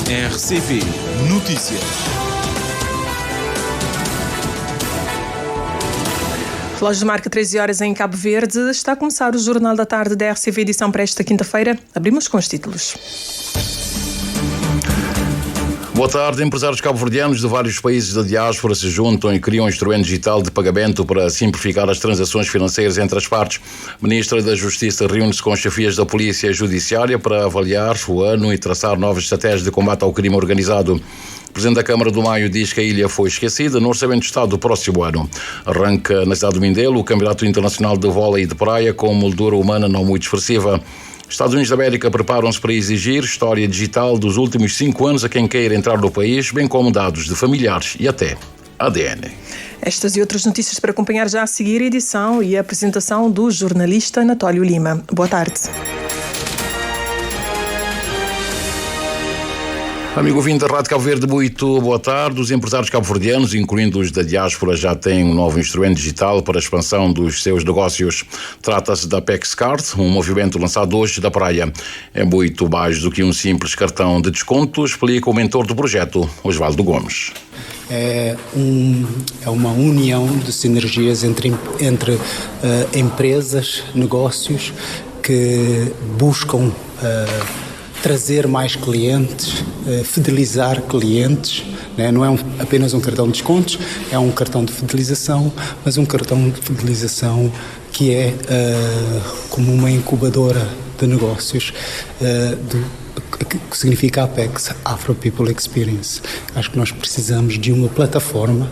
RCP Notícias. Relógio marca 13 horas em Cabo Verde. Está a começar o Jornal da Tarde da RCV, edição para esta quinta-feira. Abrimos com os títulos. Boa tarde. Empresários cabo-verdianos de vários países da diáspora se juntam e criam um instrumento digital de pagamento para simplificar as transações financeiras entre as partes. A Ministra da Justiça reúne-se com chefias da Polícia Judiciária para avaliar o ano e traçar novas estratégias de combate ao crime organizado. O Presidente da Câmara do Maio diz que a ilha foi esquecida no Orçamento de Estado do próximo ano. Arranca na cidade do Mindelo o Campeonato Internacional de Vôlei de Praia com moldura humana não muito expressiva. Estados Unidos da América preparam-se para exigir história digital dos últimos 5 anos a quem queira entrar no país, bem como dados de familiares e até ADN. Estas e outras notícias para acompanhar já a seguir a edição e a apresentação do jornalista Anatólio Lima. Boa tarde. Amigo ouvinte da Rádio Cabo Verde, muito boa tarde. Os empresários cabo-verdianos, incluindo os da diáspora, já têm um novo instrumento digital para a expansão dos seus negócios. Trata-se da Apex Card, um movimento lançado hoje da praia. É muito mais do que um simples cartão de desconto, explica o mentor do projeto, Osvaldo Gomes. É uma união de sinergias entre empresas, negócios que buscam trazer mais clientes, fidelizar clientes, né? Não é apenas um cartão de descontos, é um cartão de fidelização, mas um cartão de fidelização que é como uma incubadora de negócios que significa Apex, Afro People Experience. Acho que nós precisamos de uma plataforma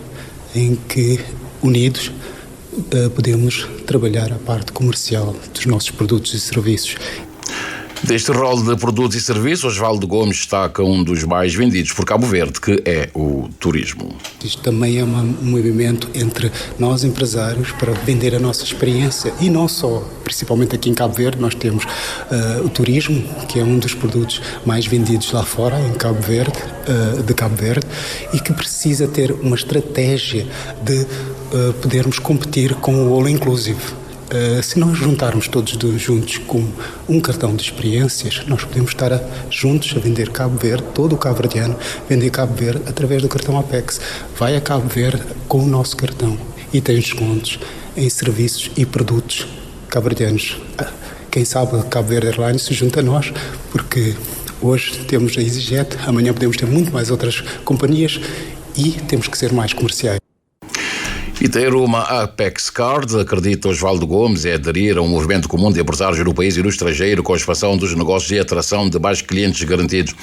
em que, unidos, podemos trabalhar a parte comercial dos nossos produtos e serviços. Deste rol de produtos e serviços, Osvaldo Gomes destaca um dos mais vendidos por Cabo Verde, que é o turismo. Isto também é um movimento entre nós empresários para vender a nossa experiência e não só, principalmente aqui em Cabo Verde, nós temos o turismo, que é um dos produtos mais vendidos lá fora, em Cabo Verde, de Cabo Verde, e que precisa ter uma estratégia de podermos competir com o All Inclusive. Se nós juntarmos todos juntos com um cartão de experiências, nós podemos estar juntos a vender Cabo Verde, todo o cabo-verdiano, vender Cabo Verde através do cartão Apex. Vai a Cabo Verde com o nosso cartão e tem descontos em serviços e produtos cabo-verdianos. Quem sabe a Cabo Verde Airlines se junta a nós, porque hoje temos a EasyJet, amanhã podemos ter muito mais outras companhias e temos que ser mais comerciais. E ter uma Apex Card, acredita Osvaldo Gomes, é aderir a um movimento comum de empresários no país e no estrangeiro com a expansão dos negócios e a atração de mais clientes garantidos.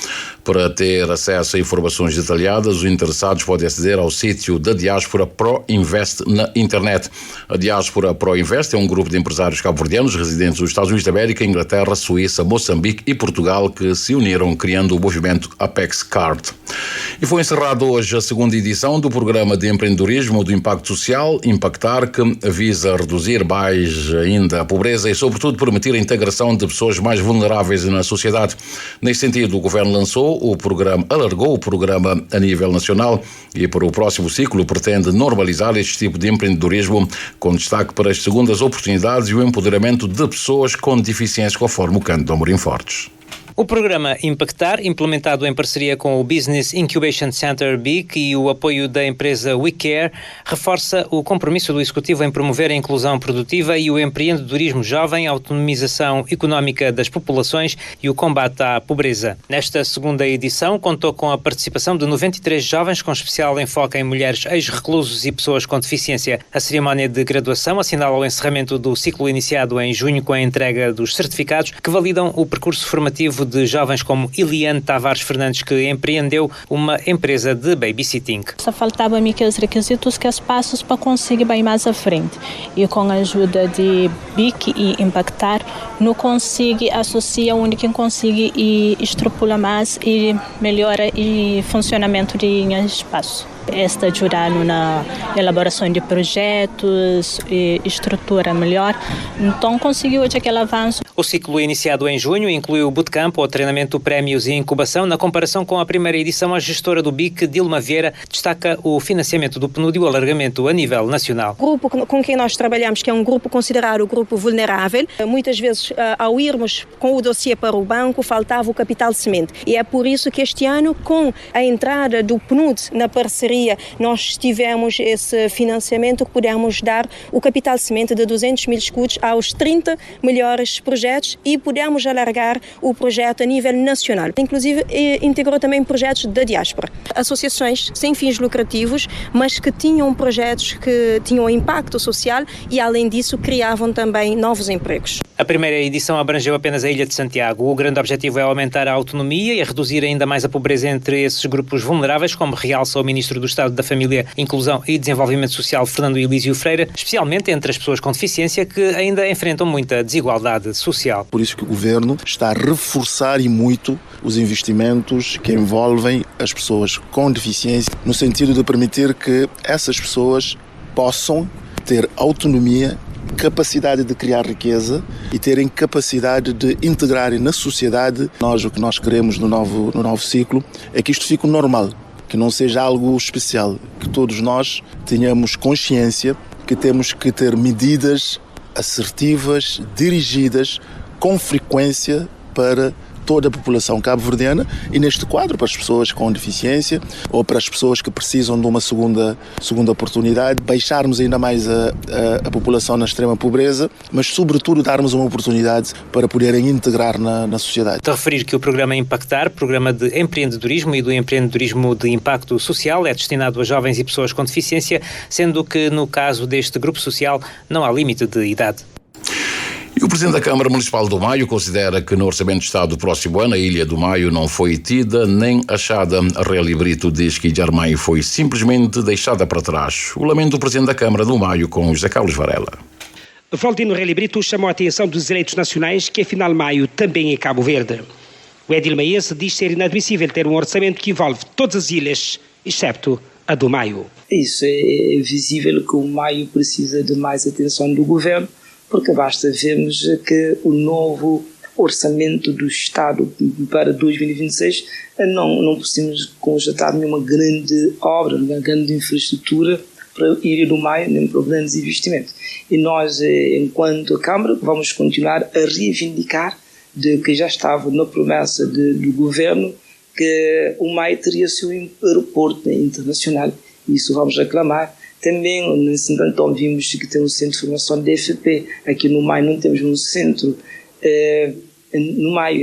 Para ter acesso a informações detalhadas, os interessados podem aceder ao sítio da Diáspora Pro Invest na internet. A Diáspora Pro Invest é um grupo de empresários cabo-verdianos residentes nos Estados Unidos da América, Inglaterra, Suíça, Moçambique e Portugal que se uniram criando o movimento Apex Card. E foi encerrada hoje a segunda edição do programa de empreendedorismo do Impacto Social Impactar, que visa reduzir mais ainda a pobreza e, sobretudo, permitir a integração de pessoas mais vulneráveis na sociedade. Nesse sentido, o Governo alargou o programa a nível nacional e, para o próximo ciclo, pretende normalizar este tipo de empreendedorismo, com destaque para as segundas oportunidades e o empoderamento de pessoas com deficiência, conforme o Cândido Amorim Fortes. O programa Impactar, implementado em parceria com o Business Incubation Center BIC e o apoio da empresa WeCare, reforça o compromisso do Executivo em promover a inclusão produtiva e o empreendedorismo jovem, a autonomização económica das populações e o combate à pobreza. Nesta segunda edição, contou com a participação de 93 jovens, com especial enfoque em mulheres ex-reclusos e pessoas com deficiência. A cerimónia de graduação assinala o encerramento do ciclo iniciado em junho com a entrega dos certificados que validam o percurso formativo de jovens como Iliane Tavares Fernandes, que empreendeu uma empresa de babysitting. Só faltava-me aqueles requisitos, que os passos para conseguir bem mais à frente. E com a ajuda de BIC e Impactar, não consigo associar onde quem consegue e extrapola mais e melhora o funcionamento de espaço. Esta ajudar na elaboração de projetos e estrutura melhor. Então conseguiu aquele avanço. O ciclo iniciado em junho inclui o bootcamp, ou treinamento, prémios e incubação. Na comparação com a primeira edição, a gestora do BIC, Dilma Vieira, destaca o financiamento do PNUD e o alargamento a nível nacional. O grupo com quem nós trabalhamos, que é um grupo considerado o grupo vulnerável, muitas vezes ao irmos com o dossiê para o banco, faltava o capital semente. E é por isso que este ano, com a entrada do PNUD na parceria, nós tivemos esse financiamento que pudemos dar o capital semente de 200 mil escudos aos 30 melhores projetos e pudemos alargar o projeto a nível nacional. Inclusive, integrou também projetos da diáspora. Associações sem fins lucrativos, mas que tinham projetos que tinham impacto social e, além disso, criavam também novos empregos. A primeira edição abrangeu apenas a Ilha de Santiago. O grande objetivo é aumentar a autonomia e a reduzir ainda mais a pobreza entre esses grupos vulneráveis, como realça o Ministro do Estado da Família, Inclusão e Desenvolvimento Social, Fernando Elísio Freira, especialmente entre as pessoas com deficiência que ainda enfrentam muita desigualdade social. Por isso que o Governo está a reforçar e muito os investimentos que envolvem as pessoas com deficiência, no sentido de permitir que essas pessoas possam ter autonomia, capacidade de criar riqueza e terem capacidade de integrarem na sociedade. O que nós queremos no novo ciclo é que isto fique normal, que não seja algo especial, que todos nós tenhamos consciência que temos que ter medidas assertivas, dirigidas com frequência para toda a população cabo-verdiana e, neste quadro, para as pessoas com deficiência ou para as pessoas que precisam de uma segunda oportunidade, baixarmos ainda mais a população na extrema pobreza, mas, sobretudo, darmos uma oportunidade para poderem integrar na sociedade. De referir que o programa Impactar, programa de empreendedorismo e do empreendedorismo de impacto social, é destinado a jovens e pessoas com deficiência, sendo que, no caso deste grupo social, não há limite de idade. E o Presidente da Câmara Municipal do Maio considera que no Orçamento de Estado do próximo ano a Ilha do Maio não foi tida nem achada. A Rélia Brito diz que Ilha do Maio foi simplesmente deixada para trás. O lamento do Presidente da Câmara do Maio com José Carlos Varela. Valentino Rélia Brito chamou a atenção dos eleitos nacionais que afinal Maio também é Cabo Verde. O edil maiense diz ser inadmissível ter um orçamento que envolve todas as ilhas, excepto a do Maio. Isso é visível que o Maio precisa de mais atenção do governo, porque basta vermos que o novo orçamento do Estado para 2026 não conseguimos constatar nenhuma grande obra, nenhuma grande infraestrutura para a Ilha do Maio, nem para grandes investimentos. E nós, enquanto Câmara, vamos continuar a reivindicar de que já estava na promessa do governo que o Maio teria seu aeroporto internacional. Isso vamos reclamar. Também, nesse entanto, vimos que tem um centro de formação da FP. Aqui no Maio não temos um centro. No Maio,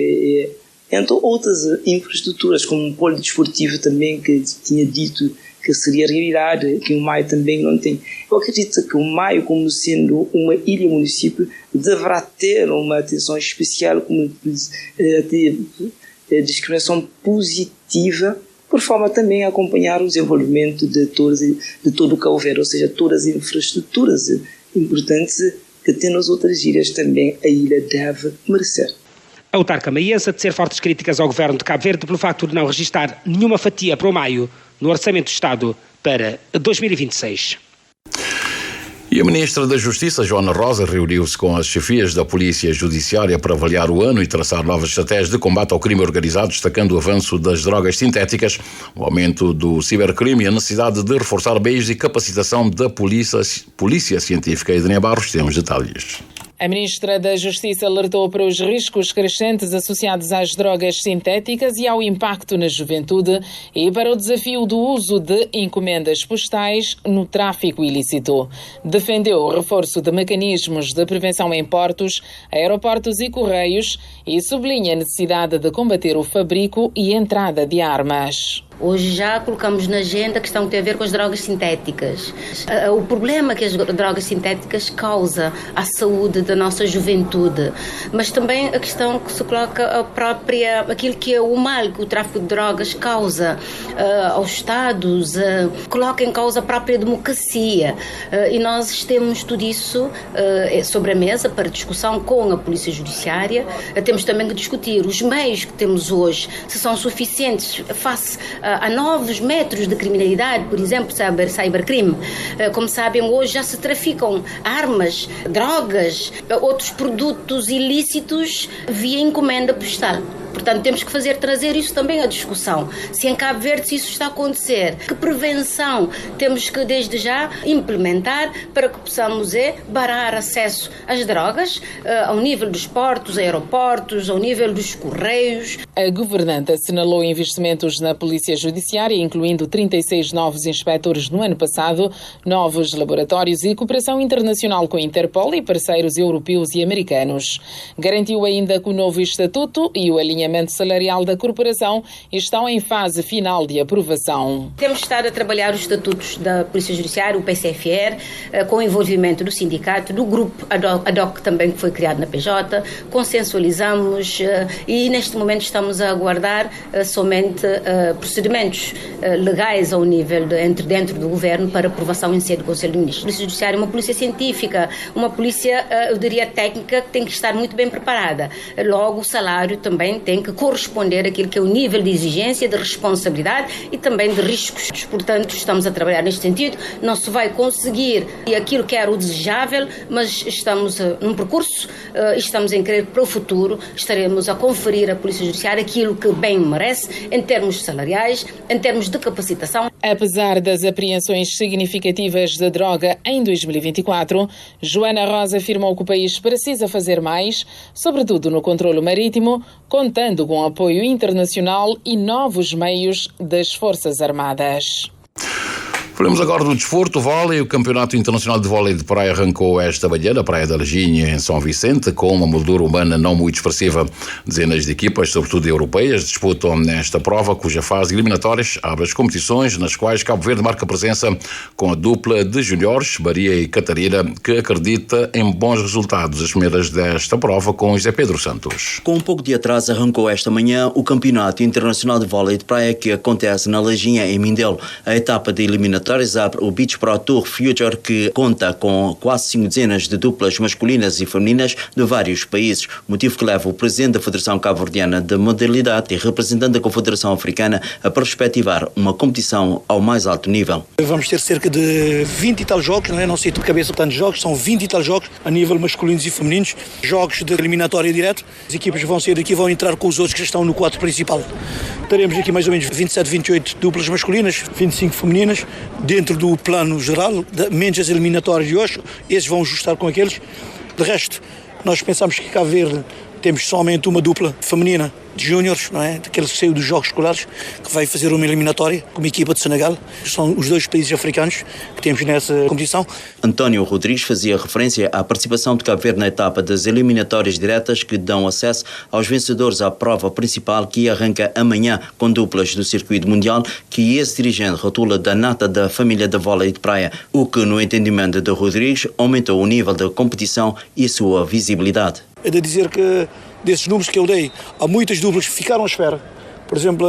entre outras infraestruturas, como um polo desportivo também, que tinha dito que seria realidade, que o Maio também não tem. Eu acredito que o Maio, como sendo uma ilha-município, deverá ter uma atenção especial, como discriminação positiva, por forma também a acompanhar o desenvolvimento de todo o Cabo Verde, ou seja, todas as infraestruturas importantes que tem nas outras ilhas também a ilha deve merecer. A autarca maiense a tecer fortes críticas ao governo de Cabo Verde pelo facto de não registrar nenhuma fatia para o Maio no Orçamento do Estado para 2026. E a Ministra da Justiça, Joana Rosa, reuniu-se com as chefias da Polícia Judiciária para avaliar o ano e traçar novas estratégias de combate ao crime organizado, destacando o avanço das drogas sintéticas, o aumento do cibercrime e a necessidade de reforçar meios e capacitação da Polícia Científica. Ednei Barros, temos detalhes. A Ministra da Justiça alertou para os riscos crescentes associados às drogas sintéticas e ao impacto na juventude e para o desafio do uso de encomendas postais no tráfico ilícito. Defendeu o reforço de mecanismos de prevenção em portos, aeroportos e correios e sublinha a necessidade de combater o fabrico e entrada de armas. Hoje já colocamos na agenda a questão que tem a ver com as drogas sintéticas. O problema que as drogas sintéticas causam à saúde da nossa juventude, mas também a questão que se coloca aquilo que é o mal que o tráfico de drogas causa aos Estados, coloca em causa a própria democracia. E nós temos tudo isso sobre a mesa para discussão com a Polícia Judiciária. Temos também que discutir os meios que temos hoje, se são suficientes face a novos métodos de criminalidade, por exemplo, cybercrime. Como sabem, hoje já se traficam armas, drogas, outros produtos ilícitos via encomenda postal. Portanto, temos que trazer isso também à discussão. Se em Cabo Verde isso está a acontecer, que prevenção temos que desde já implementar para que possamos barrar acesso às drogas ao nível dos portos, aeroportos, ao nível dos correios. A governanta assinalou investimentos na Polícia Judiciária, incluindo 36 novos inspectores no ano passado, novos laboratórios e cooperação internacional com a Interpol e parceiros europeus e americanos. Garantiu ainda que o novo estatuto e o alinhamento salarial da corporação estão em fase final de aprovação. Temos estado a trabalhar os estatutos da Polícia Judiciária, o PCFR, com o envolvimento do sindicato, do grupo ad hoc também que foi criado na PJ, consensualizamos e neste momento estamos a aguardar somente procedimentos legais ao nível dentro do governo para aprovação em sede do Conselho de Ministros. A Polícia Judiciária é uma polícia científica, uma polícia, eu diria, técnica, que tem que estar muito bem preparada. Logo, o salário também tem que corresponder àquilo que é o nível de exigência, de responsabilidade e também de riscos. Portanto, estamos a trabalhar neste sentido. Não se vai conseguir aquilo que era o desejável, mas estamos num percurso e estamos em crer que para o futuro estaremos a conferir à Polícia Judiciária aquilo que bem merece em termos salariais, em termos de capacitação. Apesar das apreensões significativas de droga em 2024, Joana Rosa afirmou que o país precisa fazer mais, sobretudo no controlo marítimo, contando com apoio internacional e novos meios das Forças Armadas. Falamos agora do desporto, vôlei. O Campeonato Internacional de Vôlei de Praia arrancou esta manhã na Praia da Laginha, em São Vicente, com uma moldura humana não muito expressiva. Dezenas de equipas, sobretudo europeias, disputam nesta prova, cuja fase eliminatórias abre as competições, nas quais Cabo Verde marca presença com a dupla de juniores, Maria e Catarina, que acredita em bons resultados. As primeiras desta prova com José Pedro Santos. Com um pouco de atraso, arrancou esta manhã o Campeonato Internacional de Vôlei de Praia, que acontece na Laginha, em Mindelo. A etapa de eliminatórias abre o Beach Pro Tour Future, que conta com quase 5 dezenas de duplas masculinas e femininas de vários países, motivo que leva o presidente da Federação Cabo-Verdiana de Modalidade e representante da Confederação Africana a perspectivar uma competição ao mais alto nível. Vamos ter cerca de 20 e tal jogos, não sei de cabeça tantos jogos, são 20 e tal jogos a nível masculinos e femininos, jogos de eliminatória direto. As equipas vão sair daqui e vão entrar com os outros que estão no quadro principal. Teremos aqui mais ou menos 27, 28 duplas masculinas, 25 femininas, dentro do plano geral, menos as eliminatórias de hoje, esses vão ajustar com aqueles. De resto, nós pensamos que Cabo Verde temos somente uma dupla feminina de júniores, daquele que saiu dos Jogos Escolares, que vai fazer uma eliminatória com uma equipa de Senegal. São os 2 países africanos que temos nessa competição. António Rodrigues fazia referência à participação de Cabo Verde na etapa das eliminatórias diretas, que dão acesso aos vencedores à prova principal, que arranca amanhã com duplas do circuito mundial, que esse dirigente rotula da nata da família da vôlei de praia, o que, no entendimento de Rodrigues, aumentou o nível da competição e a sua visibilidade. É de dizer que desses números que eu dei, há muitas duplas que ficaram à espera. Por exemplo,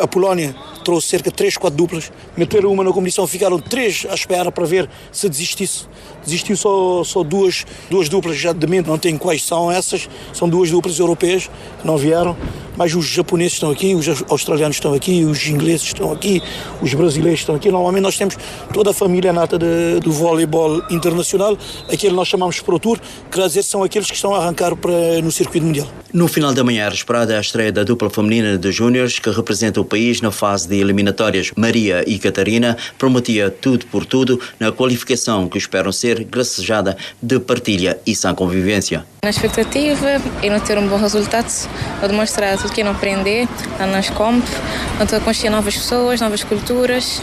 a Polónia trouxe cerca de 3, 4 duplas, meteram uma na competição, ficaram 3 à espera para ver se desistisse. Desistiu só duas duplas, já de mente não tenho quais são essas, são 2 duplas europeias que não vieram, mas os japoneses estão aqui, os australianos estão aqui, os ingleses estão aqui, os brasileiros estão aqui. Normalmente nós temos toda a família nata do voleibol internacional, aquele nós chamamos Pro Tour, que quer dizer são aqueles que estão a arrancar no circuito mundial. No final da manhã era esperada a estreia da dupla feminina de júniores, que representa o país na fase de eliminatórias. Maria e Catarina prometia tudo por tudo na qualificação, que esperam ser gracejada de partilha e sã convivência. A expectativa é não ter um bom resultado, a demonstrar tudo que não aprender nas comp, a conhecer novas pessoas, novas culturas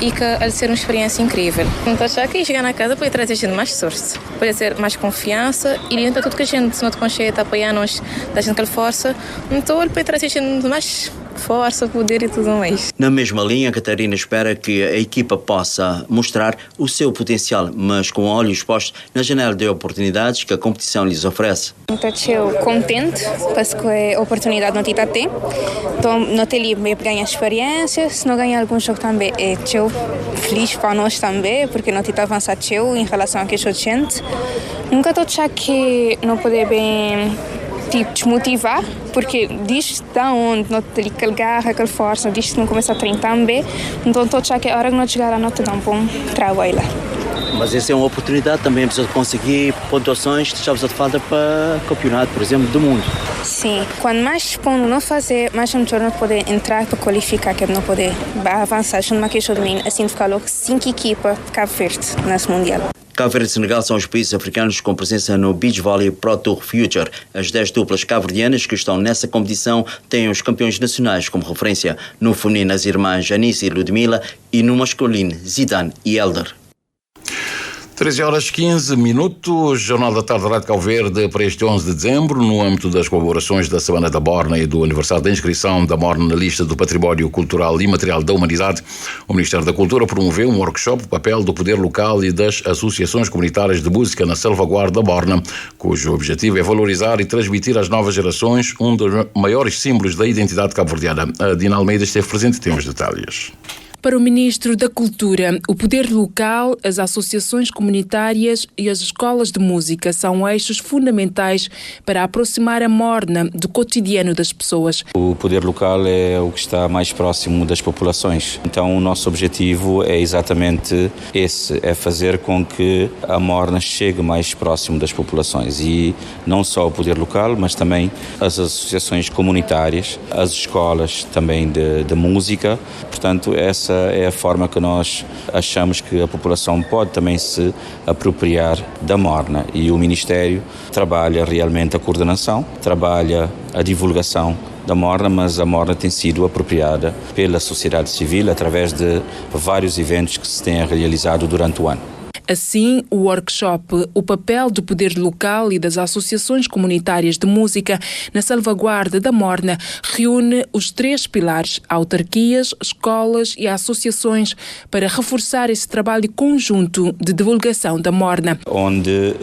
e que a ser uma experiência incrível. Então, achar que chegar na casa pode trazer gente mais sorte, pode ter mais confiança e dentro de tudo que a gente não te conhece, está apoiando-nos, dá gente aquela força, então ele pode trazer gente mais força, poder e tudo mais. Na mesma linha, Catarina espera que a equipa possa mostrar o seu potencial, mas com olhos postos na janela de oportunidades que a competição lhes oferece. Estou contente, porque a oportunidade não está a ter. Então, não tem ali para ganhar experiência, se não ganhar algum jogo também, estou feliz para nós também, porque não está avançado em relação a que a gente. Nunca estou a achar que não poder bem tipo, desmotivar, porque diz de onde não tem aquele garra, aquela força, diz que não começa a treinar também, então estou achando que a hora que não chegar a nota dá um bom trabalho lá. Mas essa é uma oportunidade também para conseguir pontuações que estamos a falta para campeonato, por exemplo, do mundo. Sim, quando mais dispondo não fazer, mais não poder entrar para qualificar, que não poder avançar, não mais que domínio, assim ficar logo 5 equipas de Cabo Verde nesse Mundial. Cabo Verde e Senegal são os países africanos com presença no Beach Volley Pro Tour Future. As 10 duplas cabo-verdianas que estão nessa competição têm os campeões nacionais como referência. No feminino, as irmãs Janice e Ludmila, e no masculino, Zidane e Elder. 13h15, Jornal da Tarde da Rádio Cabo Verde para este 11 de dezembro, no âmbito das comemorações da Semana da Morna e do aniversário da inscrição da Morna na lista do Património Cultural e Imaterial da Humanidade. O Ministério da Cultura promoveu um workshop, o papel do poder local e das associações comunitárias de música na salvaguarda da Morna, cujo objetivo é valorizar e transmitir às novas gerações um dos maiores símbolos da identidade cabo-verdiana. A Dina Almeida esteve presente e tem os detalhes. Para o Ministro da Cultura, o poder local, as associações comunitárias e as escolas de música são eixos fundamentais para aproximar a Morna do cotidiano das pessoas. O poder local é o que está mais próximo das populações. Então o nosso objetivo é exatamente esse, é fazer com que a Morna chegue mais próximo das populações. E não só o poder local, mas também as associações comunitárias, as escolas também de música. Portanto, essa é a forma que nós achamos que a população pode também se apropriar da Morna. E o Ministério trabalha realmente a coordenação, trabalha a divulgação da Morna, mas a Morna tem sido apropriada pela sociedade civil através de vários eventos que se têm realizado durante o ano. Assim, o workshop O Papel do Poder Local e das Associações Comunitárias de Música na Salvaguarda da Morna reúne os 3 pilares, autarquias, escolas e associações, para reforçar esse trabalho conjunto de divulgação da Morna. Onde,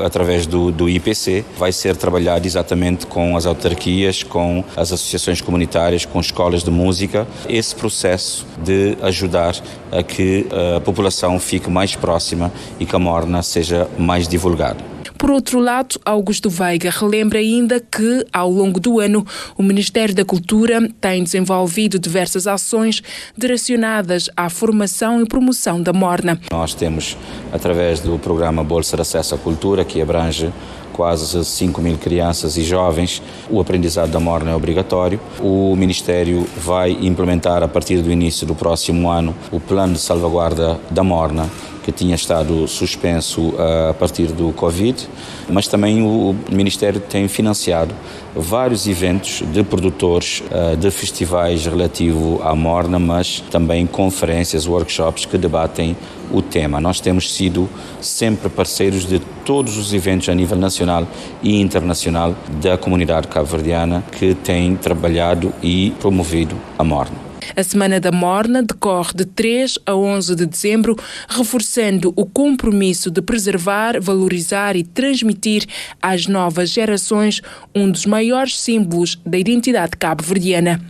através do IPC, vai ser trabalhado exatamente com as autarquias, com as associações comunitárias, com escolas de música, esse processo de ajudar a que a população fique mais próxima e que a Morna seja mais divulgada. Por outro lado, Augusto Veiga relembra ainda que, ao longo do ano, o Ministério da Cultura tem desenvolvido diversas ações direcionadas à formação e promoção da Morna. Nós temos, através do programa Bolsa de Acesso à Cultura, que abrange quase 5.000 crianças e jovens, o aprendizado da Morna é obrigatório. O Ministério vai implementar, a partir do início do próximo ano, o plano de salvaguarda da Morna, que tinha estado suspenso a partir do Covid, mas também o Ministério tem financiado vários eventos de produtores, de festivais relativo à Morna, mas também conferências, workshops que debatem o tema. Nós temos sido sempre parceiros de todos os eventos a nível nacional e internacional da comunidade cabo-verdiana que tem trabalhado e promovido a Morna. A Semana da Morna decorre de 3 a 11 de dezembro, reforçando o compromisso de preservar, valorizar e transmitir às novas gerações um dos maiores símbolos da identidade cabo-verdiana.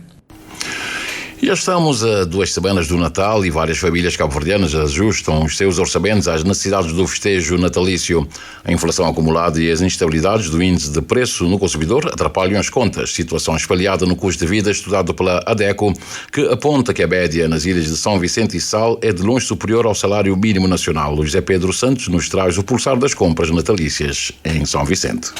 Já estamos a 2 semanas do Natal e várias famílias cabo-verdianas ajustam os seus orçamentos às necessidades do festejo natalício. A inflação acumulada e as instabilidades do índice de preço no consumidor atrapalham as contas. Situação espalhada no custo de vida estudado pela ADECO, que aponta que a média nas ilhas de São Vicente e Sal é de longe superior ao salário mínimo nacional. O José Pedro Santos nos traz o pulsar das compras natalícias em São Vicente.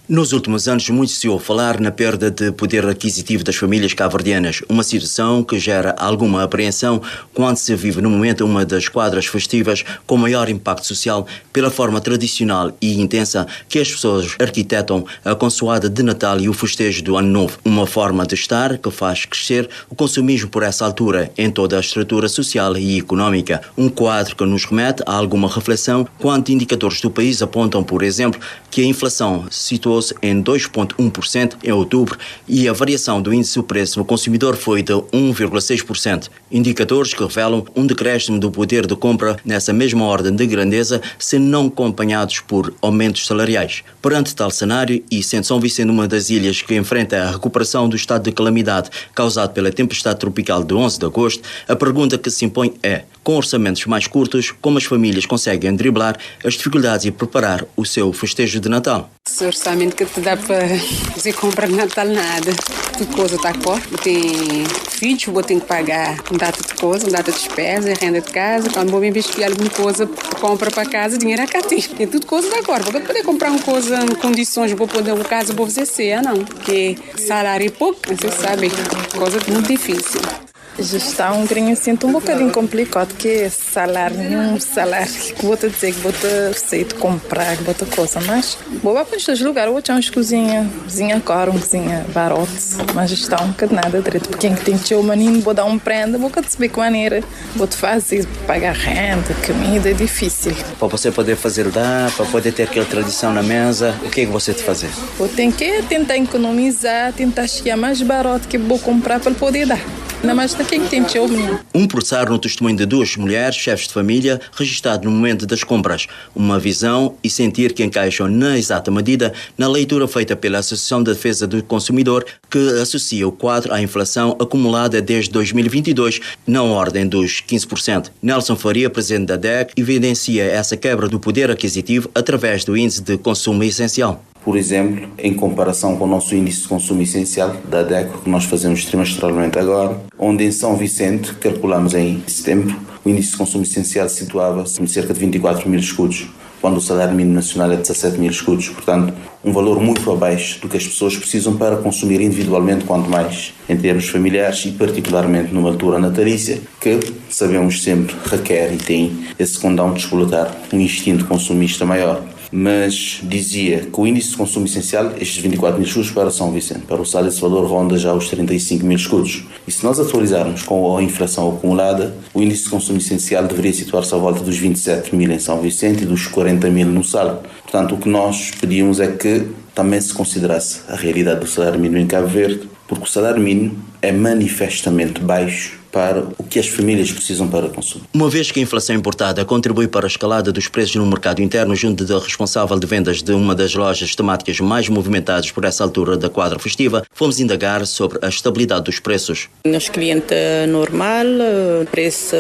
Nos últimos anos, muito se ouve falar na perda de poder aquisitivo das famílias cabo-verdianas, uma situação que gera alguma apreensão quando se vive no momento uma das quadras festivas com maior impacto social pela forma tradicional e intensa que as pessoas arquitetam a consoada de Natal e o festejo do Ano Novo. Uma forma de estar que faz crescer o consumismo por essa altura em toda a estrutura social e económica. Um quadro que nos remete a alguma reflexão quando indicadores do país apontam, por exemplo, que a inflação situou-se em 2,1% em outubro e a variação do índice do preço no consumidor foi de 1,6%. Indicadores que revelam um decréscimo do poder de compra nessa mesma ordem de grandeza, se não acompanhados por aumentos salariais. Perante tal cenário, e sendo São Vicente uma das ilhas que enfrenta a recuperação do estado de calamidade causado pela tempestade tropical de 11 de agosto, a pergunta que se impõe é: com orçamentos mais curtos, como as famílias conseguem driblar as dificuldades e preparar o seu festejo de Natal? Esse orçamento que te dá para fazer compra de Natal nada. Tudo coisa está cor. Tem filhos, vou ter que pagar data de coisa, data de despesa, renda de casa. Quando vou bem investir alguma coisa, compra para casa, dinheiro é cá tem tudo coisa da cor. Vou poder comprar uma coisa em condições, vou poder uma casa, vou fazer ceia, não. Porque salário é pouco, você sabe, coisa muito difícil. Gestão, sinto um bocadinho complicado, porque salário, que vou te dizer, que vou te receita comprar, que vou te coisa, mas vou para estes lugares, vou ter umas cozinha caro, cozinha barato, mas gestão, que nada direito, porque quem tem teu menino, vou dar um prenda, vou te saber que maneira, vou te fazer, pagar renda, comida, é difícil. Para você poder fazer para poder ter aquela tradição na mesa, o que é que você te fazer? Eu tenho que tentar economizar, tentar chegar mais barato que vou comprar para poder dar. Não, mas quem tem teu menino? Processar no testemunho de duas mulheres, chefes de família, registrado no momento das compras. Uma visão e sentir que encaixam na exata medida na leitura feita pela Associação de Defesa do Consumidor, que associa o quadro à inflação acumulada desde 2022, na ordem dos 15%. Nelson Faria, presidente da DEC, evidencia essa quebra do poder aquisitivo através do índice de consumo essencial. Por exemplo, em comparação com o nosso índice de consumo essencial da DECO, que nós fazemos trimestralmente agora, onde em São Vicente, calculamos em setembro, o índice de consumo essencial situava-se em cerca de 24 mil escudos, quando o salário mínimo nacional é de 17 mil escudos. Portanto, um valor muito abaixo do que as pessoas precisam para consumir individualmente, quanto mais em termos familiares e particularmente numa altura natalícia, que sabemos sempre requer e tem esse condão de explotar um instinto consumista maior. Mas dizia que o índice de consumo essencial, estes 24 mil escudos para São Vicente, para o Sal, esse valor ronda já os 35 mil escudos. E se nós atualizarmos com a inflação acumulada, o índice de consumo essencial deveria situar-se à volta dos 27 mil em São Vicente e dos 40 mil no Sal. Portanto, o que nós pedimos é que também se considerasse a realidade do salário mínimo em Cabo Verde, porque o salário mínimo é manifestamente baixo para o que as famílias precisam para consumir. Uma vez que a inflação importada contribui para a escalada dos preços no mercado interno, junto da responsável de vendas de uma das lojas temáticas mais movimentadas por essa altura da quadra festiva, fomos indagar sobre a estabilidade dos preços. Nosso cliente normal, o preço,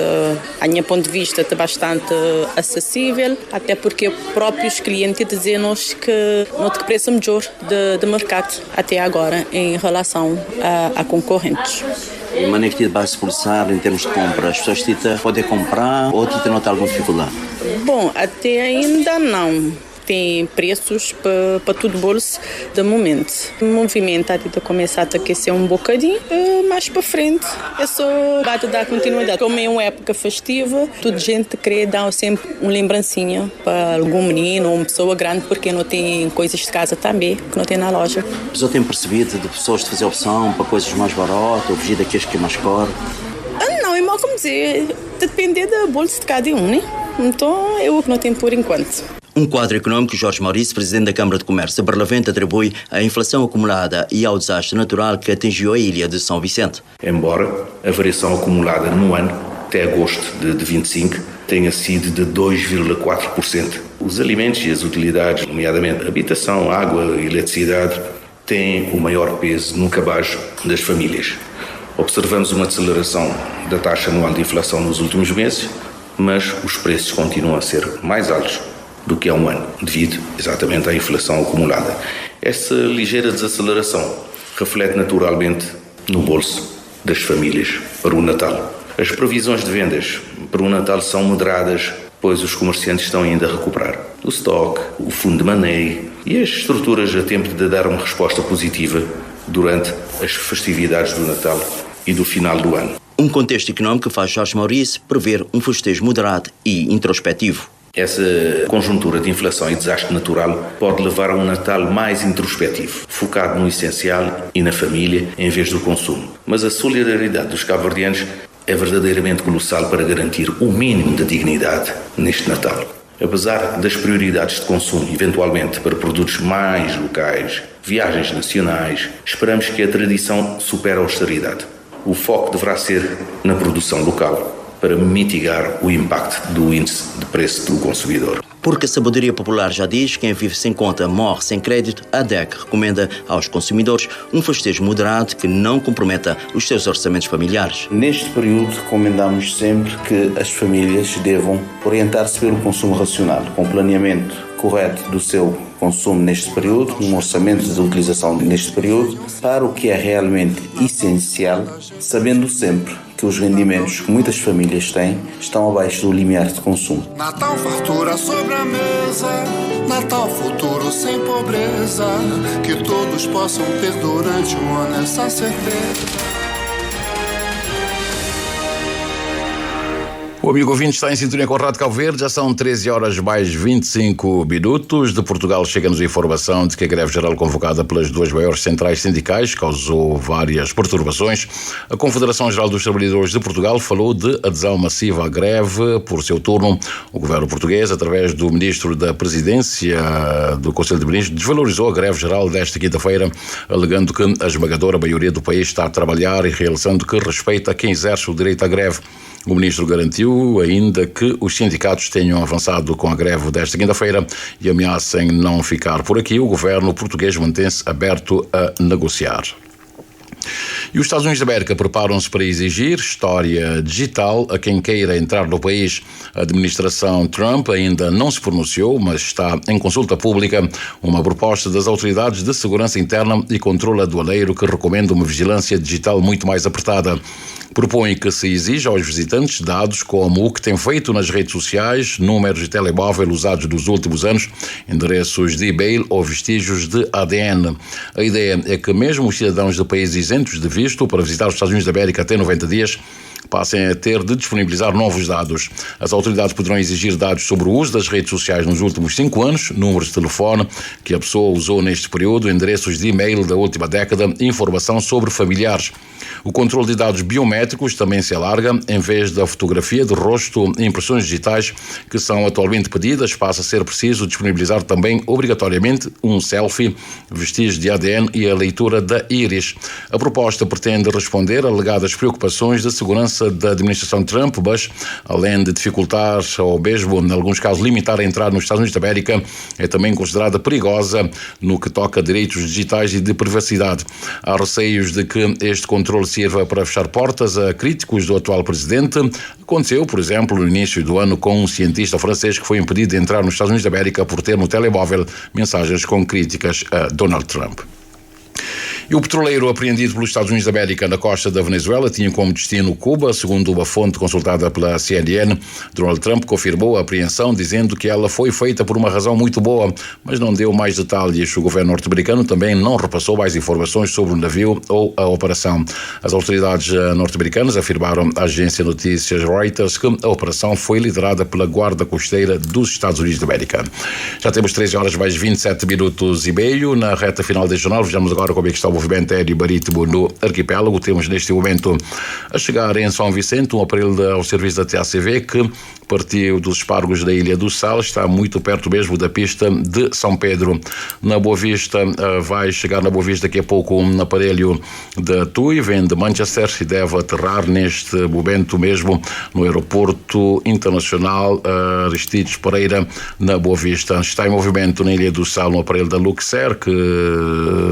a meu ponto de vista, está bastante acessível, até porque próprios clientes dizem-nos que não tem preço melhor de mercado até agora em relação a concorrentes. E maneira que vai se pulsar em termos de compra, as pessoas podem comprar ou notar alguma dificuldade? Bom, até ainda não. Tem preços para todo bolso de momento. O movimento está a começar a aquecer um bocadinho, mais para frente é só dar continuidade. Como é uma época festiva, toda gente quer dar sempre uma lembrancinha para algum menino ou uma pessoa grande, porque não tem coisas de casa também, que não tem na loja. A pessoa tem percebido de pessoas de fazer opção para coisas mais baratas ou fugir daqueles que é mais caro? Não, é mal como dizer, depende da bolsa de cada um, né? Então é o que não tem por enquanto. Um quadro econômico, Jorge Maurício, presidente da Câmara de Comércio de Barlavento, atribui à inflação acumulada e ao desastre natural que atingiu a ilha de São Vicente. Embora a variação acumulada no ano, até agosto de 25, tenha sido de 2,4%. Os alimentos e as utilidades, nomeadamente habitação, água e eletricidade, têm o maior peso no cabaz das famílias. Observamos uma deceleração da taxa anual de inflação nos últimos meses, mas os preços continuam a ser mais altos do que há um ano, devido exatamente à inflação acumulada. Essa ligeira desaceleração reflete naturalmente no bolso das famílias para o Natal. As previsões de vendas para o Natal são moderadas, pois os comerciantes estão ainda a recuperar o estoque, o fundo de maneio e as estruturas a tempo de dar uma resposta positiva durante as festividades do Natal e do final do ano. Um contexto económico que faz Jorge Maurício prever um festejo moderado e introspectivo. Essa conjuntura de inflação e desastre natural pode levar a um Natal mais introspectivo, focado no essencial e na família, em vez do consumo. Mas a solidariedade dos cabo-verdianos é verdadeiramente colossal para garantir o mínimo de dignidade neste Natal. Apesar das prioridades de consumo, eventualmente para produtos mais locais, viagens nacionais, esperamos que a tradição supere a austeridade. O foco deverá ser na produção local, para mitigar o impacto do índice de preço do consumidor. Porque a sabedoria popular já diz: quem vive sem conta morre sem crédito, a DEC recomenda aos consumidores um festejo moderado que não comprometa os seus orçamentos familiares. Neste período, recomendamos sempre que as famílias devam orientar-se pelo consumo racional, com planeamento correto do seu consumo neste período, um orçamento de utilização neste período, para o que é realmente essencial, sabendo sempre que os rendimentos que muitas famílias têm estão abaixo do limiar de consumo. Natal, fartura sobre a mesa, Natal, futuro sem pobreza, que todos possam ter durante o ano essa certeza. O amigo ouvinte está em sintonia com a Rádio Cabo Verde, já são 13 horas mais 25 minutos. De Portugal chega-nos a informação de que a greve geral convocada pelas duas maiores centrais sindicais causou várias perturbações. A Confederação Geral dos Trabalhadores de Portugal falou de adesão massiva à greve. Por seu turno, o governo português, através do ministro da Presidência do Conselho de Ministros, desvalorizou a greve geral desta quinta-feira, alegando que a esmagadora maioria do país está a trabalhar e realçando que respeita quem exerce o direito à greve. O ministro garantiu ainda que os sindicatos tenham avançado com a greve desta quinta-feira e ameaçam não ficar por aqui. O governo português mantém-se aberto a negociar. E os Estados Unidos da América preparam-se para exigir história digital a quem queira entrar no país. A administração Trump ainda não se pronunciou, mas está em consulta pública uma proposta das autoridades de segurança interna e controle aduaneiro que recomenda uma vigilância digital muito mais apertada. Propõe que se exija aos visitantes dados como o que tem feito nas redes sociais, números de telemóvel usados nos últimos anos, endereços de e-mail ou vestígios de ADN. A ideia é que mesmo os cidadãos de países isentos de visto para visitar os Estados Unidos da América até 90 dias passem a ter de disponibilizar novos dados. As autoridades poderão exigir dados sobre o uso das redes sociais nos últimos 5 anos, números de telefone que a pessoa usou neste período, endereços de e-mail da última década e informação sobre familiares. O controle de dados biométricos também se alarga. Em vez da fotografia de rosto e impressões digitais que são atualmente pedidas, passa a ser preciso disponibilizar também obrigatoriamente um selfie, vestígios de ADN e a leitura da íris. A proposta pretende responder a alegadas preocupações de segurança da administração Trump, mas além de dificultar ou mesmo, em alguns casos, limitar a entrada nos Estados Unidos da América, é também considerada perigosa no que toca a direitos digitais e de privacidade. Há receios de que este controle sirva para fechar portas a críticos do atual presidente. Aconteceu, por exemplo, no início do ano com um cientista francês que foi impedido de entrar nos Estados Unidos da América por ter no telemóvel mensagens com críticas a Donald Trump. E o petroleiro apreendido pelos Estados Unidos da América na costa da Venezuela tinha como destino Cuba. Segundo uma fonte consultada pela CNN, Donald Trump confirmou a apreensão, dizendo que ela foi feita por uma razão muito boa, mas não deu mais detalhes. O governo norte-americano também não repassou mais informações sobre o navio ou a operação. As autoridades norte-americanas afirmaram à agência de notícias Reuters que a operação foi liderada pela Guarda Costeira dos Estados Unidos da América. Já temos 13 horas mais 27 minutos e meio. Na reta final deste jornal, vejamos agora como é que está o movimento aéreo marítimo no arquipélago. Temos neste momento a chegar em São Vicente um aparelho ao serviço da TACV que partiu dos Espargos da Ilha do Sal, está muito perto mesmo da pista de São Pedro. Na Boa Vista, vai chegar na Boa Vista daqui a pouco um aparelho da TUI, vem de Manchester e deve aterrar neste momento mesmo no aeroporto internacional Aristides Pereira, na Boa Vista. Está em movimento na Ilha do Sal um aparelho da Luxair que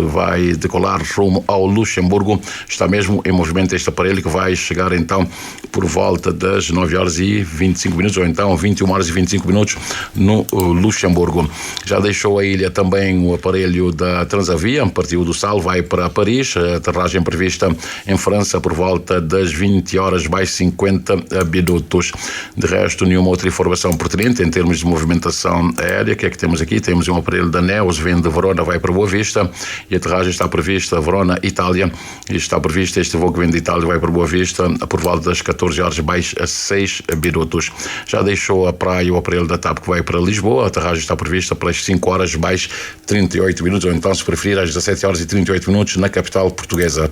vai decolar rumo ao Luxemburgo. Está mesmo em movimento este aparelho que vai chegar então por volta das 9 horas e 25 minutos ou então 21 horas e 25 minutos no Luxemburgo. Já deixou a ilha também o aparelho da Transavia, partiu do Sal, vai para Paris, a aterragem prevista em França por volta das 20 horas mais 50 minutos. De resto, nenhuma outra informação pertinente em termos de movimentação aérea. O que é que temos aqui? Temos um aparelho da Neos, vem de Verona, vai para Boa Vista e a aterragem está prevista Verona, Itália, e está previsto este voo que vem de Itália, vai para Boa Vista por volta das 14 horas mais 6 minutos. Já deixou a praia o aparelho da TAP que vai para Lisboa, a aterragem está prevista pelas 5 horas mais 38 minutos, ou então, se preferir, às 17 horas e 38 minutos na capital portuguesa.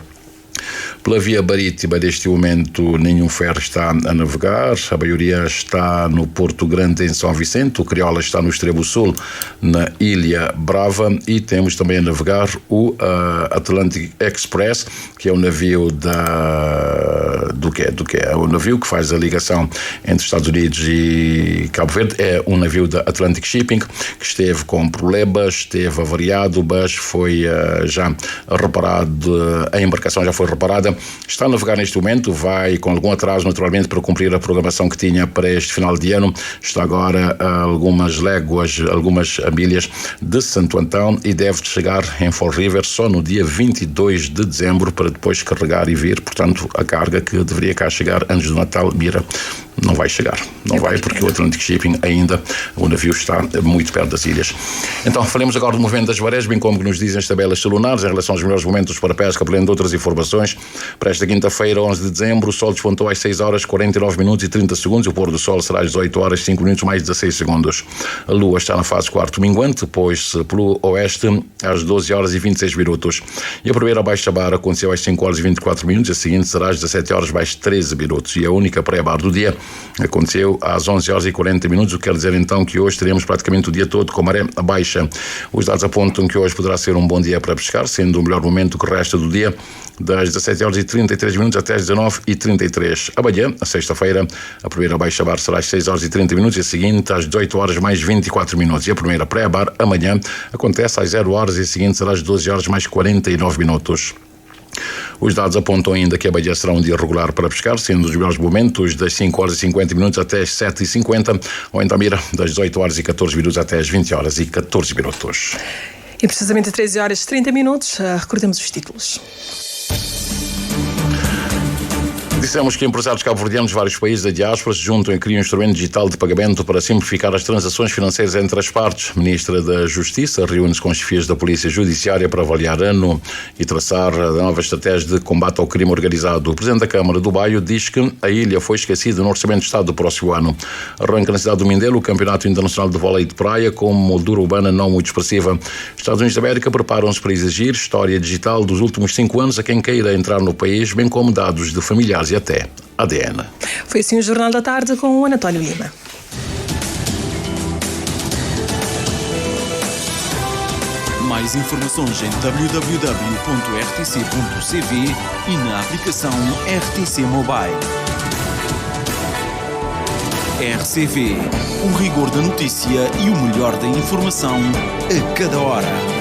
Pela via marítima, neste momento, nenhum ferry está a navegar. A maioria está no Porto Grande, em São Vicente. O Criolla está no extremo sul, na Ilha Brava. E temos também a navegar o Atlantic Express, que é um navio da do que é. O navio que faz a ligação entre Estados Unidos e Cabo Verde é um navio da Atlantic Shipping, que esteve com problemas, esteve avariado, mas foi já reparado, a embarcação já foi reparada, está a navegar neste momento, vai com algum atraso naturalmente para cumprir a programação que tinha para este final de ano, está agora a algumas léguas, algumas milhas de Santo Antão e deve chegar em Fall River só no dia 22 de dezembro para depois carregar e vir, portanto a carga que deveria cá chegar antes do Natal, mira, não vai chegar, não vai porque o Atlantic Shipping ainda, o navio está muito perto das ilhas. Então falemos agora do movimento das marés, bem como nos dizem as tabelas celulares em relação aos melhores momentos para a pesca, além de outras informações. Para esta quinta-feira, 11 de dezembro, o sol despontou às 6 horas 49 minutos e 30 segundos e o pôr do sol será às 18 horas 5 minutos mais 16 segundos. A lua está na fase quarto minguante, pôs-se pelo oeste às 12 horas e 26 minutos. E a primeira baixa-bar aconteceu às 5 horas e 24 minutos e a seguinte será às 17 horas mais 13 minutos. E a única pré-bar do dia aconteceu às 11 horas e 40 minutos, o que quer dizer então que hoje teremos praticamente o dia todo com maré baixa. Os dados apontam que hoje poderá ser um bom dia para pescar, sendo o melhor momento que resta do dia das 17 horas e 33 minutos até às 19 e 33. Amanhã, a sexta-feira, a primeira baixa-bar será às 6 horas e 30 minutos e a seguinte às 18 horas mais 24 minutos. E a primeira pré-bar amanhã acontece às 0 horas e a seguinte será às 12 horas mais 49 minutos. Os dados apontam ainda que amanhã será um dia regular para pescar, sendo os melhores momentos das 5 horas e 50 minutos até as 7 e 50, ou então mira das 18 horas e 14 minutos até as 20 horas e 14 minutos. E precisamente às 13 horas e 30 minutos, recordemos os títulos. Dissemos que empresários cabo-verdianos de vários países da diáspora se juntam e criam um instrumento digital de pagamento para simplificar as transações financeiras entre as partes. A Ministra da Justiça reúne-se com os chefias da Polícia Judiciária para avaliar ano e traçar a nova estratégia de combate ao crime organizado. O Presidente da Câmara do Baio diz que a ilha foi esquecida no Orçamento de Estado do próximo ano. Arranca na cidade do Mindelo o Campeonato Internacional de Vôlei de Praia com moldura urbana não muito expressiva. Estados Unidos da América preparam-se para exigir história digital dos últimos 5 anos a quem queira entrar no país, bem como dados de familiares e até ADN. Foi assim o Jornal da Tarde com o António Lima. Mais informações em www.rtc.cv e na aplicação RTC Mobile. RCV, o rigor da notícia e o melhor da informação a cada hora.